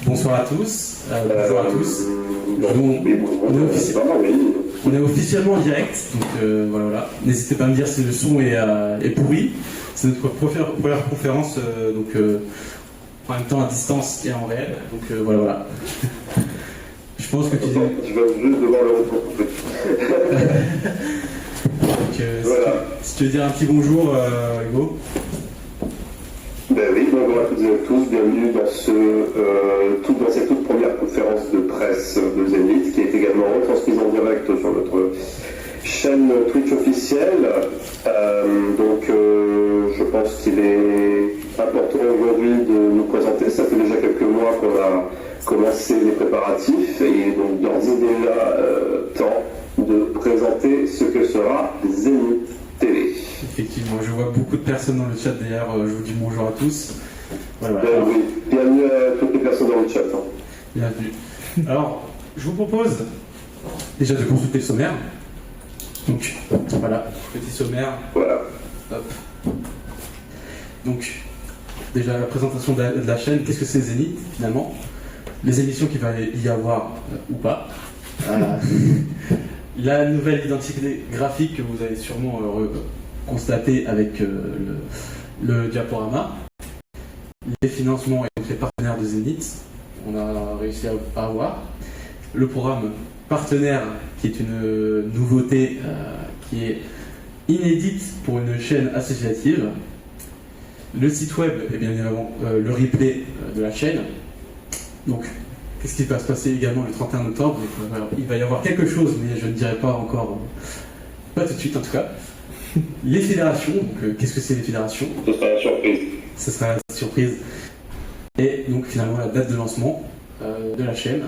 Bonsoir à tous. Bonjour à tous. On est officiellement en direct, donc voilà. N'hésitez pas à me dire si le son est pourri. C'est notre première conférence, en même temps à distance et en réel. Donc voilà. Je pense que tu dis. Je vais juste devoir le retrouver. Donc, si tu veux dire un petit bonjour, Hugo. Ben oui, bonjour à toutes et à tous, bienvenue dans cette toute première conférence de presse de Zénith, qui est également retransmise en direct sur notre chaîne Twitch officielle. Je pense qu'il est important aujourd'hui de nous présenter. Ça fait déjà quelques mois qu'on a commencé les préparatifs, et donc d'ores et déjà temps de présenter ce que sera Zénith TV. Effectivement, je vois beaucoup de personnes dans le chat d'ailleurs, je vous dis bonjour à tous. Voilà. Oui, bienvenue à toutes les personnes dans le chat. Bienvenue. Alors, je vous propose déjà de consulter le sommaire. Donc, voilà, petit sommaire. Voilà. Hop. Donc, déjà la présentation de la chaîne, qu'est-ce que c'est Zénith finalement? Les émissions qu'il va y avoir ou pas. La nouvelle identité graphique que vous avez sûrement constaté avec le diaporama. Les financements et donc les partenaires de Zénith, on a réussi à avoir. Le programme partenaire, qui est une nouveauté qui est inédite pour une chaîne associative. Le site web et bien évidemment le replay de la chaîne. Donc, qu'est-ce qui va se passer également le 31 octobre? Il va y avoir quelque chose, mais je ne dirai pas encore, pas tout de suite en tout cas. Les fédérations, donc qu'est-ce que c'est les fédérations? Ce sera la surprise. Ce sera la surprise. Et donc finalement la date de lancement de la chaîne.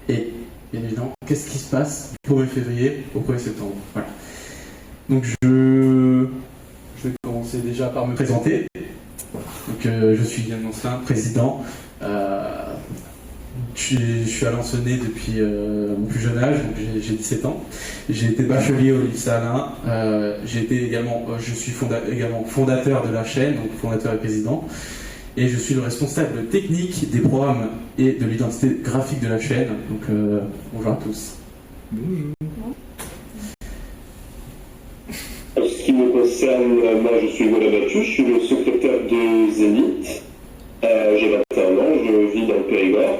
Et bien évidemment, qu'est-ce qui se passe du 1er février au 1er septembre. Voilà. Donc je vais commencer déjà par me présenter. Donc je suis Yann Mancelin, président. Je suis à Lansonnais depuis mon plus jeune âge, donc j'ai 17 ans. J'ai été bachelier au lycée Alain. Je suis également fondateur de la chaîne, donc fondateur et président. Et je suis le responsable technique des programmes et de l'identité graphique de la chaîne. Donc bonjour à tous. Bonjour. En ce qui me concerne, moi je suis Hugo Labattu, je suis le secrétaire de Zénith. J'ai 21 ans, je vis dans le Périgord.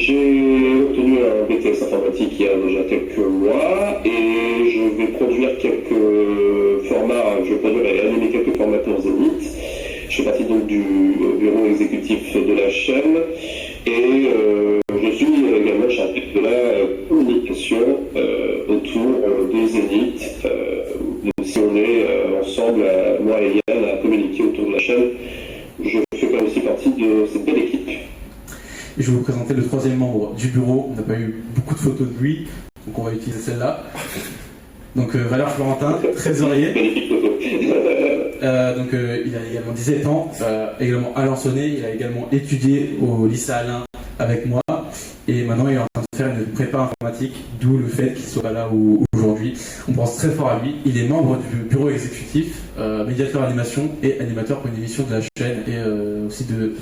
J'ai obtenu un BTS informatique il y a déjà quelques mois et je vais produire quelques formats, je vais produire et animer quelques formats pour Zénith. Je fais partie donc du bureau exécutif de la chaîne et je suis également chargé de la communication autour de Zénith. Si on est ensemble, moi et Yann, à communiquer autour de la chaîne, je fais quand même aussi partie de cette belle équipe. Et je vais vous présenter le troisième membre du bureau. On n'a pas eu beaucoup de photos de lui, donc on va utiliser celle-là. Donc Valère Florentin, trésorier. Magnifique photo. Il a également 17 ans, également à Lansonnais. Il a également étudié au lycée Alain avec moi. Et maintenant, il est en train de faire une prépa informatique, d'où le fait qu'il soit là aujourd'hui. On pense très fort à lui. Il est membre du bureau exécutif, médiateur animation et animateur pour une émission de la chaîne et aussi d'une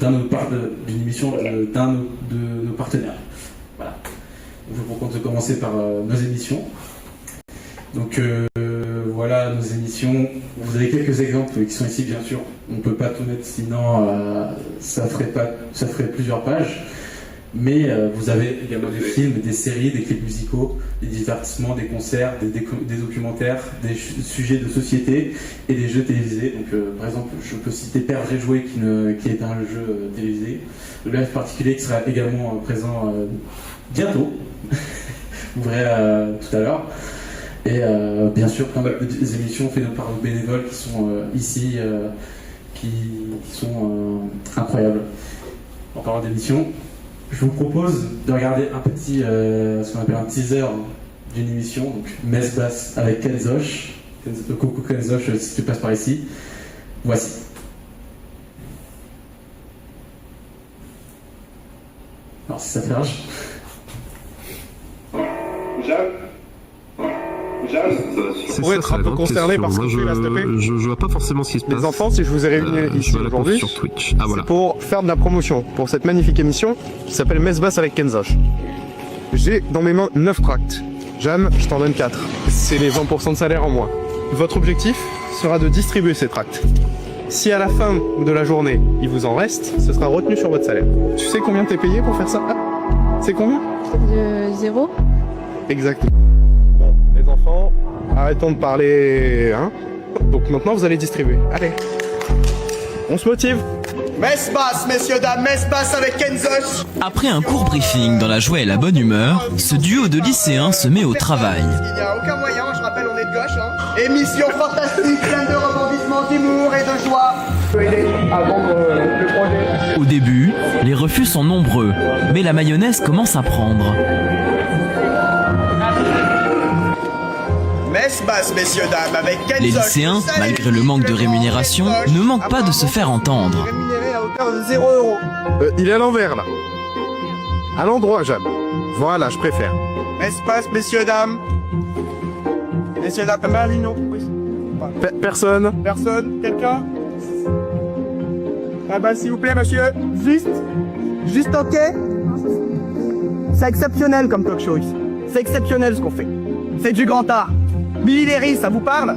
émission d'un de nos partenaires. Voilà. Je vous propose de commencer par nos émissions. Donc voilà nos émissions. Vous avez quelques exemples qui sont ici, bien sûr. On ne peut pas tout mettre, sinon ça ferait plusieurs pages. Mais vous avez également des films, des séries, des clips musicaux, des divertissements, des concerts, des documentaires, des sujets de société et des jeux télévisés. Donc, par exemple, je peux citer Père J'ai joué qui est un jeu télévisé. Le live particulier qui sera également présent bientôt. Vous verrez tout à l'heure. Et bien sûr, plein des émissions faites par nos bénévoles qui sont ici, qui sont incroyables. En parlant d'émissions, je vous propose de regarder un petit, ce qu'on appelle un teaser d'une émission, donc Messe Basse avec Kenzosh. Coucou Kenzosh, si tu passes par ici. Voici. Alors si ça fait rage. Jacques, Jeanne, C'est Pour être un peu concerné par ce que je, fait la STP. je vois pas forcément ce qui se passe. Les enfants, si je vous ai réunis Je ici vois la conf aujourd'hui, sur Twitch. Ah voilà. c'est pour faire de la promotion pour cette magnifique émission qui s'appelle Messe Basse avec Kenzosh. J'ai dans mes mains 9 tracts. Jeanne, je t'en donne 4. C'est les 20% de salaire en moins. Votre objectif sera de distribuer ces tracts. Si à la fin de la journée, il vous en reste, ce sera retenu sur votre salaire. Tu sais combien t'es payé pour faire ça? C'est combien? 0. Exactement. Bon, les enfants, arrêtons de parler, hein. Donc maintenant, vous allez distribuer. Allez. On se motive. Messe basse, messieurs, dames, messe basse avec Kenzosh. Après un court briefing dans la joie et la bonne humeur, ce duo de lycéens se met au travail. Il n'y a aucun moyen, je rappelle, on est de gauche, hein. Émission fantastique, pleine de rebondissements, d'humour et de joie. Au début, les refus sont nombreux, mais la mayonnaise commence à prendre. Messe basse, messieurs, dames, avec Kenzosh. Les lycéens, malgré le manque de rémunération, ne manquent pas de se faire entendre. Rémunéré à hauteur de 0 €. Il est à l'envers, là. À l'endroit, Jeanne. Voilà, je préfère. Messe basse, messieurs, dames. Messieurs, dames, Marino. Oui. Personne. Personne? Quelqu'un? Ah bah, s'il vous plaît, monsieur. Juste ok? C'est exceptionnel comme talk show ici. C'est exceptionnel ce qu'on fait. C'est du grand art. Billy Léry, ça vous parle?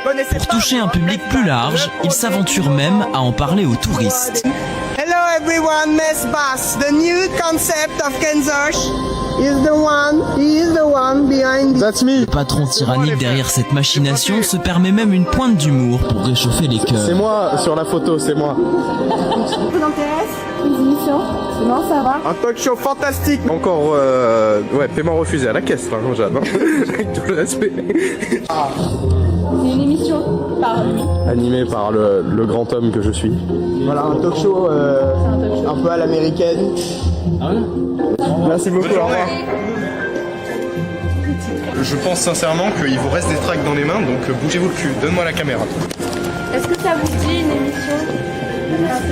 Connaissez Pour pas, toucher un hein? public plus large, ils s'aventurent même à en parler aux touristes. Hello everyone, Mess Bass. The new concept of Kenzosh is the one. He is the one behind the... That's me. Le patron tyrannique derrière cette machination se permet même une pointe d'humour pour réchauffer les C'est cœurs. moi sur la photo, c'est moi. vous intéresse les émissions? Sinon, ça va. Un talk show fantastique. Encore, ouais, paiement refusé à la caisse, là, Jeanne. Hein. Avec tout le respect. C'est une émission par lui. Animé par le grand homme que je suis. Voilà, un talk show, un peu à l'américaine. Merci beaucoup, au revoir. Je pense sincèrement qu'il vous reste des tracts dans les mains, donc bougez-vous le cul. Donne-moi la caméra. Est-ce que ça vous dit une émission?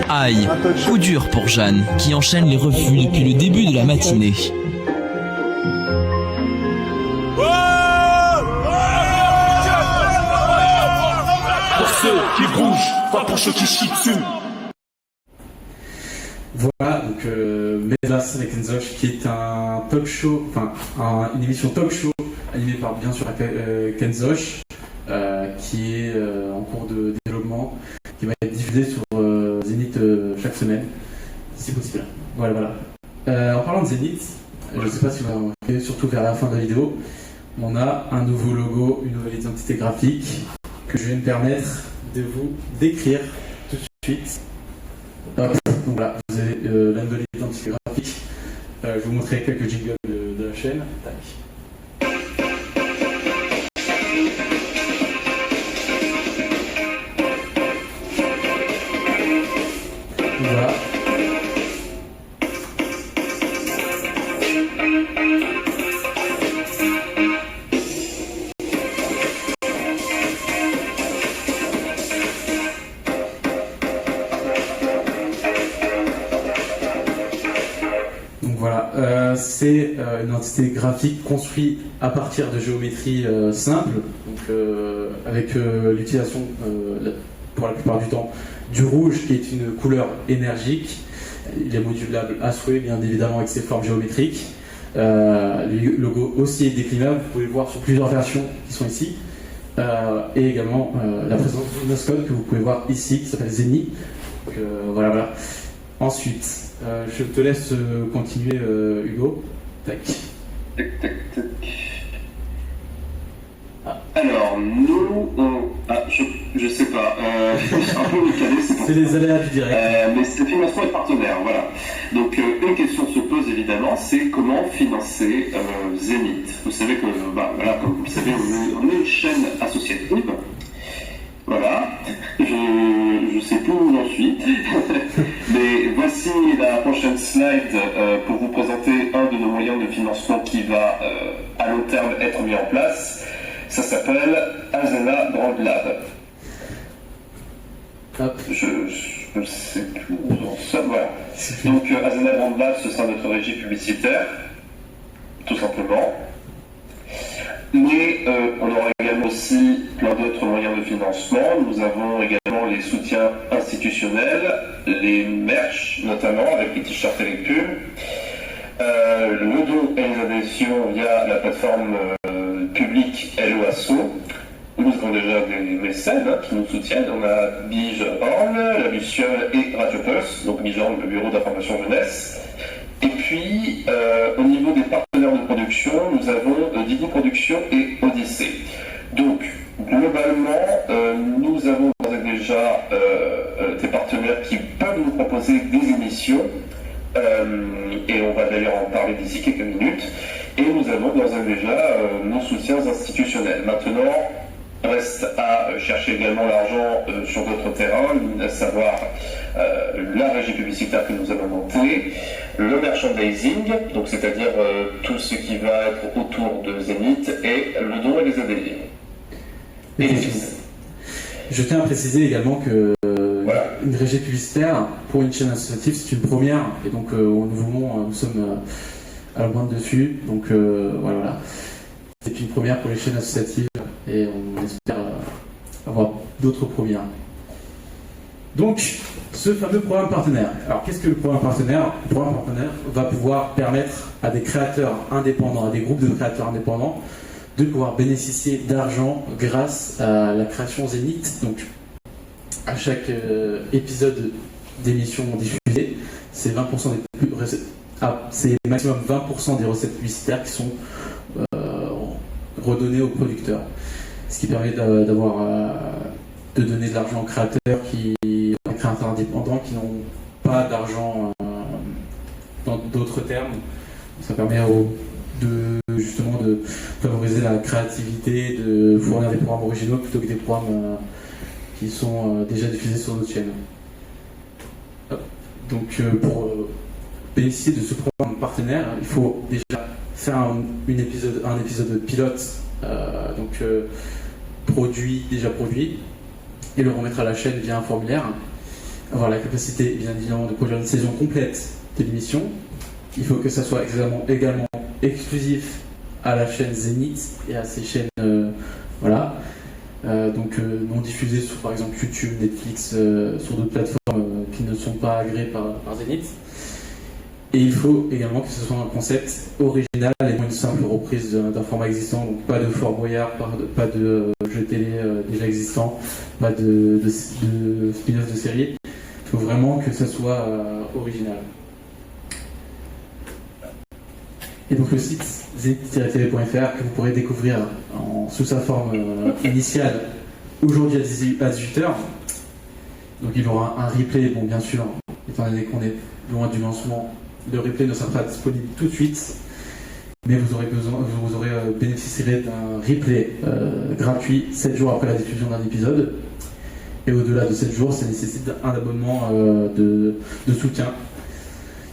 Aïe, coup dur pour Jeanne, qui enchaîne les refus depuis le début de la matinée. Pour ceux qui bougent, pas pour ceux qui chient dessus. Voilà, donc Messe avec Kenzosh, qui est un talk show, enfin une émission talk show animée par bien sûr Kenzosh, qui est en cours de développement, qui va être diffusé sur Zénith chaque semaine, si possible. Voilà. En parlant de Zénith, je ne sais pas si vous avez remarqué, surtout vers la fin de la vidéo, on a un nouveau logo, une nouvelle identité graphique que je vais me permettre de vous décrire tout de suite. Hop, donc voilà, vous avez la nouvelle identité graphique. Je vais vous montrer quelques jingles de la chaîne. Tac. Voilà. Donc voilà, c'est une entité graphique construite à partir de géométrie simple, donc avec l'utilisation pour la plupart du temps du rouge qui est une couleur énergique. Il est modulable à souhait, bien évidemment, avec ses formes géométriques. Le logo aussi est déclinable, vous pouvez le voir sur plusieurs versions qui sont ici. Et également la présence d'une mascotte que vous pouvez voir ici, qui s'appelle Zeni. Donc, voilà. Ensuite, je te laisse continuer, Hugo. Tac. Alors, nous, je sais pas, un peu décalé, c'est les aléas du direct. Mais c'est financement et partenaire, voilà. Donc, une question se pose évidemment, c'est comment financer Zénith. Vous savez que, voilà, comme vous le savez, on est une chaîne associative. Voilà, je sais plus où j'en suis, mais voici la prochaine slide pour vous présenter un de nos moyens de financement qui va à long terme être mis en place. Ça s'appelle Azena Brand Lab. Hop. Je ne sais plus où on ça. Voilà. Donc Azena Brand Lab, ce sera notre régie publicitaire, tout simplement. Mais on aura également aussi plein d'autres moyens de financement. Nous avons également les soutiens institutionnels, les merch notamment avec les t-shirts et les pulls, le don et les adhésions via la plateforme publique LOASO. Nous avons déjà des mécènes qui nous soutiennent. On a Bige Horn, la Luciole et Radio Pulse, donc Bige Horn, le bureau d'information jeunesse. Et puis, au niveau des partenaires de production, nous avons Didi Productions et Odyssée. Donc, globalement, nous avons déjà des partenaires qui peuvent nous proposer des émissions, et on va d'ailleurs en parler d'ici quelques minutes. Et nous avons déjà nos soutiens institutionnels. Maintenant, reste à chercher également l'argent sur d'autres terrains, à savoir la régie publicitaire que nous avons montée, le merchandising, donc c'est-à-dire tout ce qui va être autour de Zénith, et le don et les adhésions. Et les fils. Je tiens à préciser également que voilà. Une régie publicitaire pour une chaîne associative, c'est une première, et donc nous sommes à la pointe dessus, donc voilà. C'est une première pour les chaînes associatives et on espère avoir d'autres premières. Donc, ce fameux programme partenaire. Alors, qu'est-ce que le programme partenaire? Le programme partenaire va pouvoir permettre à des créateurs indépendants, à des groupes de créateurs indépendants, de pouvoir bénéficier d'argent grâce à la création Zénith. Donc, à chaque épisode d'émission diffusée, c'est 20% des recettes. C'est maximum 20% des recettes publicitaires qui sont redonnées aux producteurs. Ce qui permet de donner de l'argent aux créateurs indépendants qui n'ont pas d'argent dans d'autres termes. Ça permet justement de favoriser la créativité, de fournir des programmes originaux plutôt que des programmes qui sont déjà diffusés sur d'autres chaînes. Donc pour bénéficier de ce programme partenaire, il faut déjà faire un épisode pilote, déjà produit, et le remettre à la chaîne via un formulaire. Avoir la capacité, bien évidemment, de produire une saison complète de l'émission. Il faut que ça soit également exclusif à la chaîne Zénith et à ces chaînes, non diffusées sur, par exemple, YouTube, Netflix, sur d'autres plateformes qui ne sont pas agréées par Zénith. Et il faut également que ce soit un concept original et non une simple reprise d'un format existant. Donc pas de Fort Boyard, pas de jeux télé déjà existants, pas de spin-off de série. Il faut vraiment que ça soit original. Et donc le site zenith-tv.fr que vous pourrez découvrir sous sa forme initiale aujourd'hui à 18h. Donc il y aura un replay, bon bien sûr, étant donné qu'on est loin du lancement. Le replay ne sera pas disponible tout de suite, mais vous aurez bénéficierez d'un replay gratuit 7 jours après la diffusion d'un épisode. Et au-delà de 7 jours, ça nécessite un abonnement de soutien.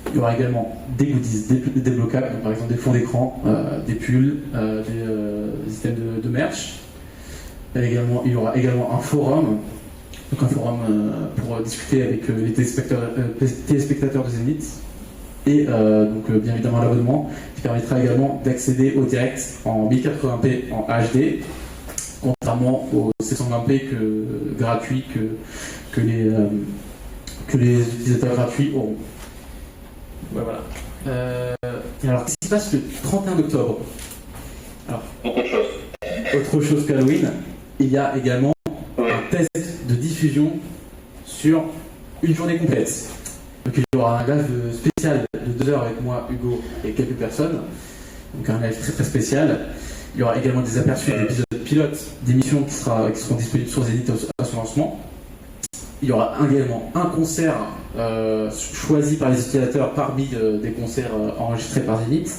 Il y aura également des goodies débloquables, donc par exemple des fonds d'écran, des pulls, des systèmes de merch. Il y aura également un forum, pour discuter avec les téléspectateurs de Zénith. Et bien évidemment l'abonnement qui permettra également d'accéder au direct en 1080p en HD, contrairement aux 720p gratuits que les utilisateurs gratuits auront. Ouais, voilà. Alors, qu'est-ce qui se passe le 31 octobre? Alors, autre chose qu'Halloween, il y a également un test de diffusion sur une journée complète. Donc il y aura un live spécial de 2 heures avec moi, Hugo et quelques personnes. Donc un live très très spécial. Il y aura également des aperçus d'épisodes pilotes d'émissions qui seront disponibles sur Zénith à son lancement. Il y aura également un concert choisi par les utilisateurs parmi des concerts enregistrés par Zénith,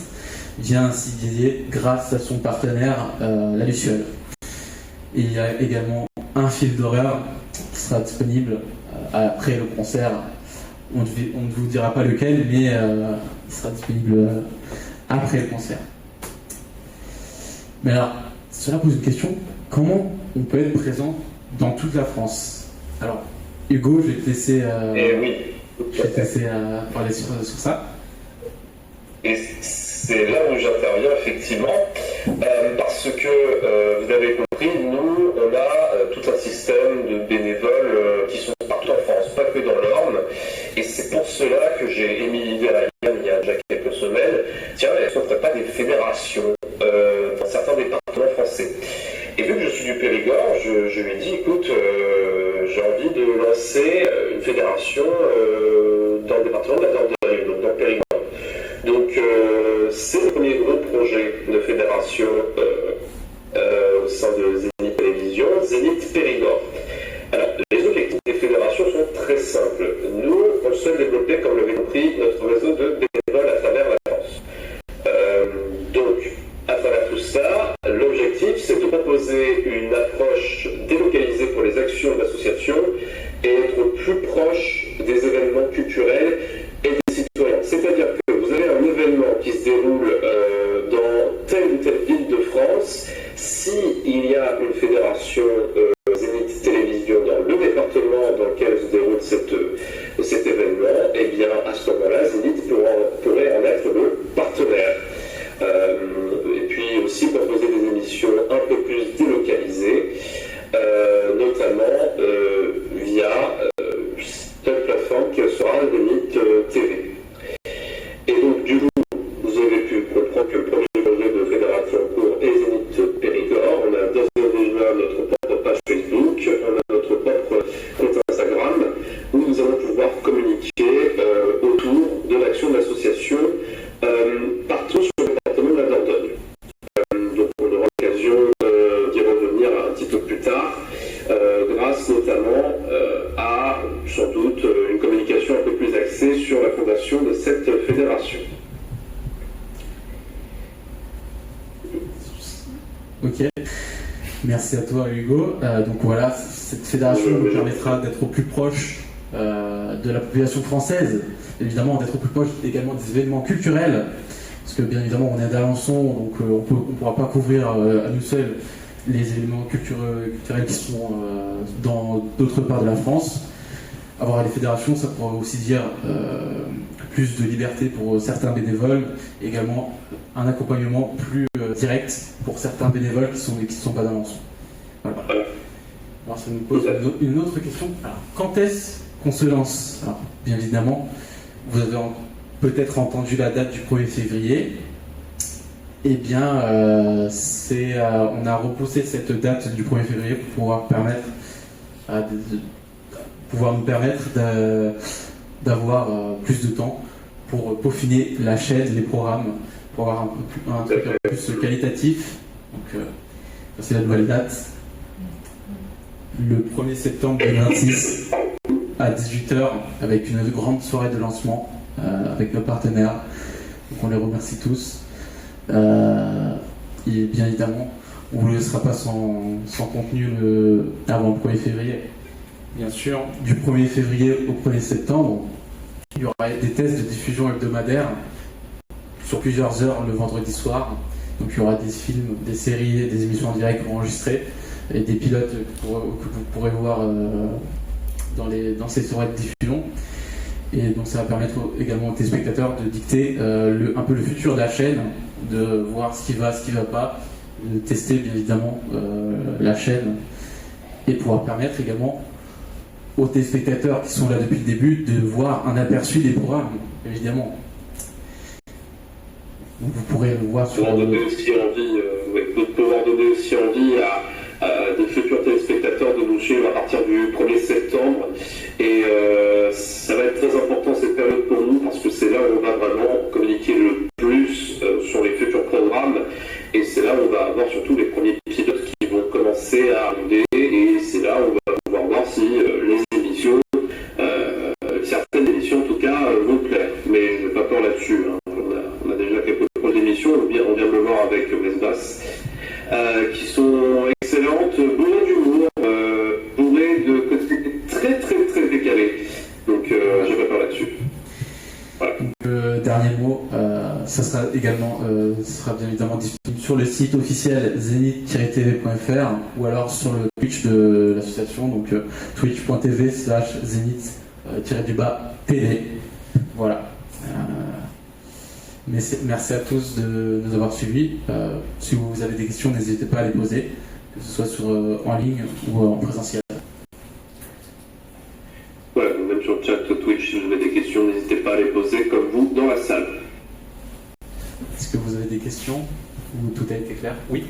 via un site dédié grâce à son partenaire, la Luciole. Et il y a également un film d'horreur qui sera disponible après le concert. On ne vous dira pas lequel, mais il sera disponible après le concert. Mais alors, cela pose une question, comment on peut être présent dans toute la France? Alors, Hugo, je vais te laisser, parler sur ça. Et c'est là où j'interviens, effectivement. Parce que, vous avez compris, nous, on a tout un système de bénévoles qui sont partout en France, pas que dans l'Orne. Et c'est pour cela que j'ai émis l'idée à la gamme il y a déjà quelques semaines. Tiens, est-ce qu'on ne ferait pas des fédérations dans certains départements français? Et vu que je suis du Périgord, je lui ai dit, écoute, j'ai envie de lancer une fédération dans le département de la Dordogne, donc dans le Périgord. Donc, c'est le premier gros projet de fédération au sein de Zénith Télévision, Zénith Périgord. Alors, les objectifs des fédérations sont très simples. Nous, on souhaite développer, comme vous l'avez compris, notre réseau de bénévoles à travers la France. Donc, à travers tout ça, l'objectif, c'est de proposer une approche délocalisée pour les actions d'associations et être plus proche des événements culturels et des citoyens. C'est-à-dire que vous avez un événement qui se déroule dans telle ou telle ville de France. S'il y a une fédération Zénith Télévision dans le département dans lequel se déroule cet événement, eh bien, à ce moment-là, Zénith pourrait en être le partenaire. Et puis aussi proposer des émissions un peu plus délocalisées, notamment via telle plateforme qui sera Zénith TV. Et donc, du coup, vous avez pu comprendre que le premier projet de fédération en cours est Zénith Périgord. On a déjà notre propre page Facebook, on a notre propre compte Instagram, où nous allons pouvoir communiquer autour de l'action de l'association partout sur le département de la Dordogne. Donc on aura l'occasion d'y revenir un petit peu plus tard, grâce notamment à sans doute une communication un peu plus axée sur la fondation de cette fédération. Ok, merci à toi Hugo. Donc voilà, cette fédération nous permettra d'être au plus proche de la population française, évidemment d'être au plus proche également des événements culturels, parce que bien évidemment on est d'Alençon, donc on ne pourra pas couvrir à nous seuls les événements culturels qui sont dans d'autres parts de la France. Avoir les fédérations, ça pourra aussi dire plus de liberté pour certains bénévoles, également un accompagnement plus direct pour certains bénévoles qui sont pas d'Alençon. Voilà. Alors ça nous pose une autre question. Alors, quand est-ce qu'on se lance? Alors, bien évidemment, vous avez peut-être entendu la date du 1er février. Eh bien, on a repoussé cette date du 1er février pour pouvoir nous permettre d'avoir plus de temps pour peaufiner la chaîne, les programmes, pour avoir un truc un peu plus qualitatif. Donc, c'est la nouvelle date. Le 1er septembre 2026 à 18h avec une grande soirée de lancement avec nos partenaires. Donc on les remercie tous. Et bien évidemment, on ne vous laissera pas sans contenu avant le 1er février. Bien sûr, du 1er février au 1er septembre, il y aura des tests de diffusion hebdomadaire sur plusieurs heures le vendredi soir. Donc il y aura des films, des séries, des émissions en direct enregistrées et des pilotes que vous pourrez voir dans ces soirées de diffusion. Et donc ça va permettre également aux téléspectateurs de dicter un peu le futur de la chaîne, de voir ce qui va pas, de tester bien évidemment la chaîne et pouvoir permettre également aux téléspectateurs qui sont là depuis le début de voir un aperçu des programmes, évidemment. Donc vous pourrez le voir sur... Pouvoir donner aussi envie à des futurs téléspectateurs de nous suivre à partir du 1er septembre. Et ça va être très important cette période pour nous parce que c'est là où on va vraiment communiquer le plus sur les futurs programmes. Et c'est là où on va avoir surtout les premiers pilotes qui vont commencer à arriver. Et c'est là où on va pouvoir voir si les émissions, certaines émissions en tout cas, vont plaire. Mais je n'ai pas peur là-dessus. Hein. On a déjà quelques projets d'émissions, on vient de le voir avec Mesbas, qui sont excellentes, bourrées d'humour, bourrées de côtés très très très décalés. Donc j'ai pas peur là-dessus. Voilà. Donc, dernier mot, ça sera bien évidemment disponible sur le site officiel zenith-tv.fr ou alors sur le Twitch de l'association, donc twitch.tv/zenith-tv. Voilà. Merci à tous de nous avoir suivis. Si vous avez des questions, n'hésitez pas à les poser, que ce soit en ligne ou en présentiel. Ouais, même sur le chat Twitch, si vous avez des questions, n'hésitez pas à les poser comme vous dans la salle. Est-ce que vous avez des questions ou tout a été clair? Oui.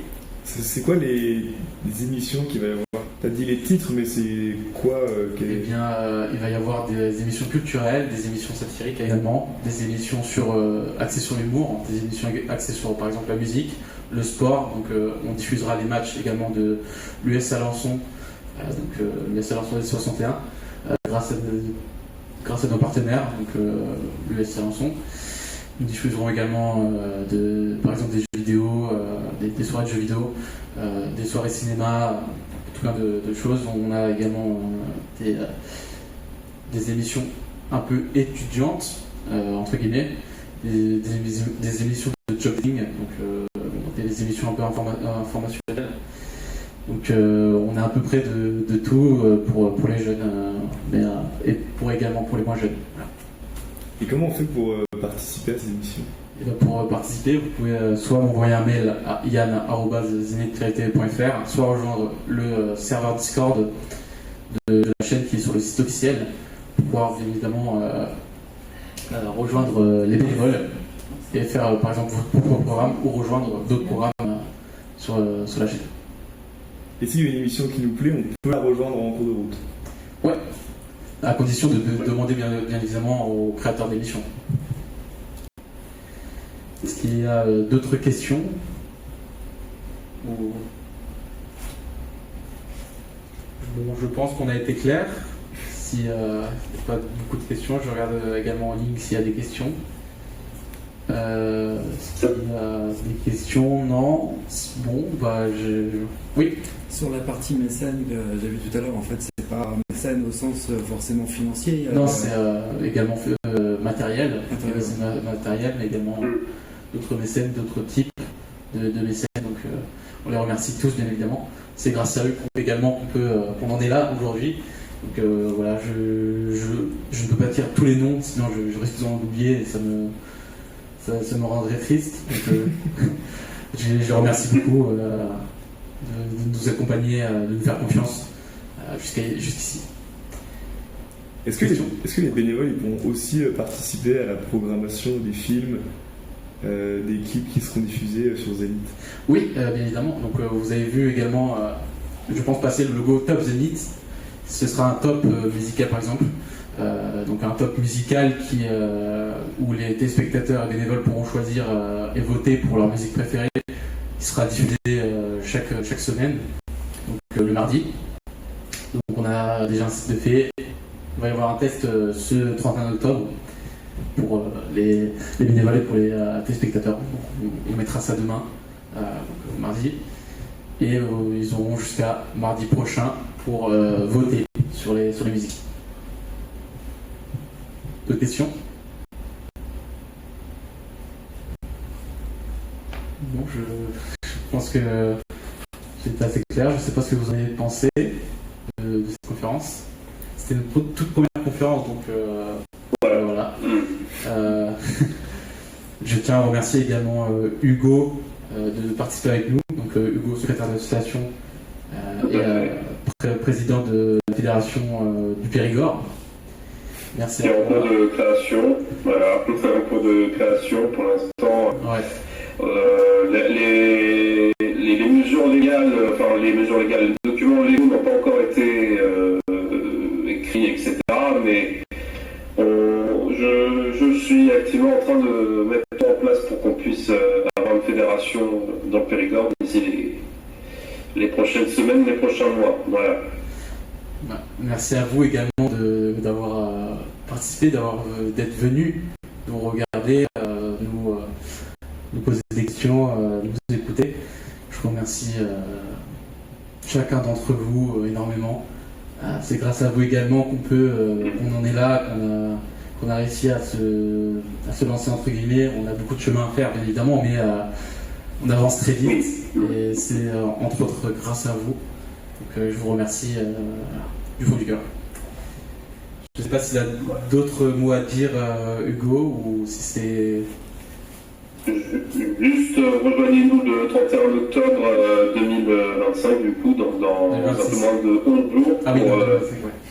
C'est quoi les émissions qu'il va y avoir? T'as dit les titres, mais c'est quoi Eh bien, il va y avoir des émissions culturelles, des émissions satiriques également, des émissions axées sur l'humour, des émissions axées sur, par exemple, la musique, le sport. Donc, on diffusera les matchs également de l'US Alençon, l'US Alençon des 61, grâce à nos partenaires, donc l'US Alençon. Nous diffuserons également, par exemple, des jeux vidéo, des soirées de jeux vidéo, des soirées cinéma, tout plein de choses. On a également des émissions un peu étudiantes, entre guillemets, des émissions de jogging, donc des émissions un peu informationnelles. Donc on a à peu près de tout pour les jeunes, et également pour les moins jeunes. Voilà. Et comment on fait pour participer à ces émissions? Pour participer, vous pouvez soit m'envoyer un mail à yann@zenith-tv.fr, soit rejoindre le serveur Discord de la chaîne qui est sur le site officiel pour pouvoir bien évidemment rejoindre les bénévoles et faire par exemple votre propre programme ou rejoindre d'autres programmes sur la chaîne. Et s'il y a une émission qui nous plaît, on peut la rejoindre en cours de route? Ouais, à condition de demander bien évidemment aux créateurs d'émissions. Est-ce qu'il y a d'autres questions? Bon, je pense qu'on a été clair. S'il n'y a pas beaucoup de questions, je regarde également en ligne s'il y a des questions. S'il y a des questions, non. Bon, oui. Sur la partie mécène que j'ai vu tout à l'heure, en fait, c'est pas mécène au sens forcément financier. Non, c'est également matériel. C'est matériel, mais également d'autres mécènes, d'autres types de mécènes. Donc, on les remercie tous, bien évidemment. C'est grâce à eux qu'on en est là aujourd'hui. Donc voilà, je ne peux pas dire tous les noms, sinon je risque d'en oublier et ça me rendrait triste. Donc, je remercie beaucoup de nous accompagner, de nous faire confiance jusqu'ici. Est-ce que les bénévoles ils pourront aussi participer à la programmation des films, des clips qui seront diffusés sur Zenith? Oui, bien évidemment. Donc vous avez vu également, je pense, passer le logo Top Zenith. Ce sera un top musical par exemple. Donc un top musical où les téléspectateurs et bénévoles pourront choisir et voter pour leur musique préférée, qui sera diffusé chaque semaine, donc le mardi. Donc on a déjà un site de fait. Il va y avoir un test ce 31 octobre pour les bénévoles et pour les téléspectateurs. On mettra ça demain, donc, mardi. Et ils auront jusqu'à mardi prochain pour voter sur les musiques. D'autres questions? Bon, je pense que c'était assez clair. Je ne sais pas ce que vous en avez pensé de cette conférence. C'était notre toute première conférence, donc voilà. Je tiens à remercier également Hugo de participer avec nous. Donc Hugo, secrétaire d'association et président de la fédération du Périgord. Merci. C'est en cours de création, voilà, c'est en cours de création pour l'instant. Ouais. Les mesures légales, les documents légaux n'ont pas encore été écrits, etc. Mais je suis activement en train de mettre tout en place pour qu'on puisse avoir une fédération dans le Périgord d'ici les prochaines semaines, les prochains mois. Voilà. Merci à vous également d'avoir participé, d'être venu nous regarder, nous poser des questions, nous écouter. Je remercie chacun d'entre vous énormément. C'est grâce à vous également qu'on en est là, qu'on a réussi à se lancer entre guillemets. On a beaucoup de chemin à faire bien évidemment, mais on avance très vite et c'est entre autres grâce à vous. Donc je vous remercie du fond du cœur. Je ne sais pas s'il y a d'autres mots à dire, Hugo, ou si c'est Juste rejoignez-nous le 31 octobre 2025, du coup, dans un peu moins de 11 jours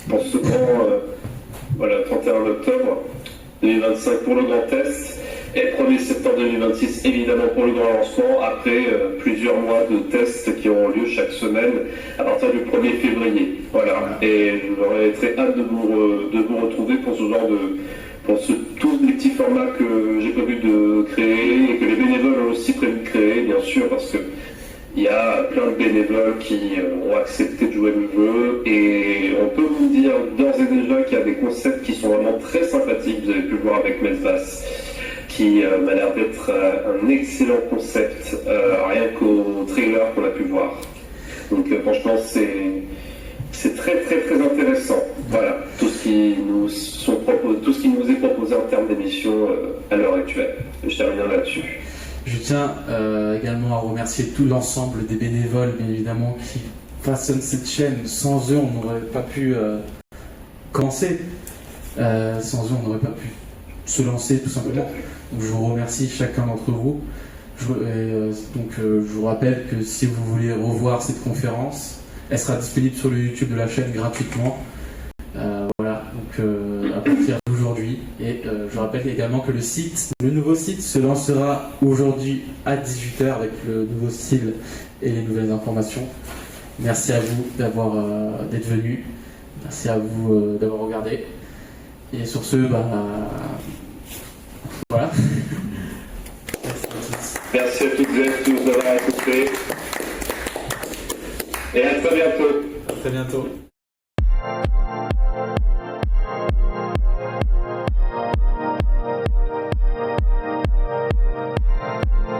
pour ce grand, voilà, 31 octobre 2025 pour le grand test, et 1er septembre 2026 évidemment pour le grand lancement, après plusieurs mois de tests qui auront lieu chaque semaine à partir du 1er février. Voilà, et j'aurais très hâte de vous retrouver pour ce genre tous les petits formats que j'ai prévu de créer et que les bénévoles ont aussi prévu de créer, bien sûr, parce que il y a plein de bénévoles qui ont accepté de jouer le jeu, et on peut vous dire d'ores et déjà qu'il y a des concepts qui sont vraiment très sympathiques. Vous avez pu le voir avec Mesbas, qui m'a l'air d'être un excellent concept, rien qu'au trailer qu'on a pu voir. Donc franchement, c'est très très très intéressant. Voilà, tout ce qui nous est proposé en termes d'émissions à l'heure actuelle. Je termine là-dessus. Je tiens également à remercier tout l'ensemble des bénévoles, bien évidemment, qui façonnent cette chaîne. Sans eux, on n'aurait pas pu commencer. Sans eux, on n'aurait pas pu se lancer, tout simplement. Donc, je vous remercie chacun d'entre vous. Je vous rappelle que si vous voulez revoir cette conférence, elle sera disponible sur le YouTube de la chaîne gratuitement. Voilà, donc à partir d'aujourd'hui. Et je rappelle également que le nouveau site se lancera aujourd'hui à 18h avec le nouveau style et les nouvelles informations. Merci à vous d'être venus. Merci à vous d'avoir regardé. Et sur ce, voilà. Merci à toutes et à tous d'avoir écouté. Et à très bientôt. À très bientôt.